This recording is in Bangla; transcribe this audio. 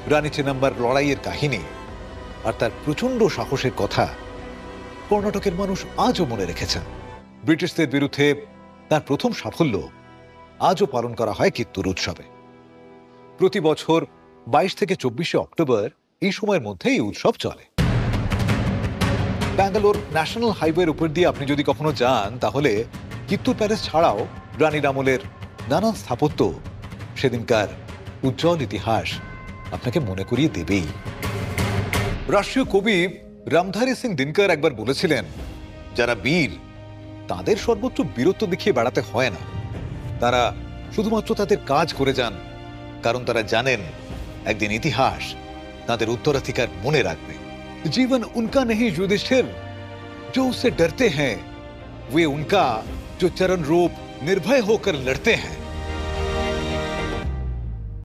রানী চেন্নাম্বার লড়াইয়ের কাহিনী আর তার প্রচন্ড সাহসের কথা কর্ণাটকের মানুষ আজও মনে রেখেছেন। ব্রিটিশদের বিরুদ্ধে তার প্রথম সাফল্য আজও পালন করা হয় কিত্তুর উৎসবে। প্রতি বছর 22 থেকে 24 অক্টোবর এই সময়ের মধ্যে এই উৎসব চলে। ব্যাঙ্গালোর ন্যাশনাল হাইওয়ের উপর দিয়ে আপনি যদি কখনো যান, তাহলে কিত্তুর প্যালেস ছাড়াও রানীর আমলের নানান স্থাপত্য, সেদিনকার উজ্জ্বল ইতিহাস আপনাকে মনে করিয়ে দেবেই। রাষ্ট্রীয় কবি রামধারী সিং দিনকর একবার বলেছিলেন, যারা বীর তাদের সর্বোচ্চ বীরত্ব দেখিয়ে বেড়াতে হয় না, তারা শুধুমাত্র তাদের কাজ করে যান, কারণ তারা জানেন একদিন ইতিহাস তাদের উত্তরাধিকার মনে রাখবে। जीवन उनका नहीं युधिष्ठिर जो उससे डरते हैं, वे उनका जो चरण रूप निर्भय होकर लड़ते हैं।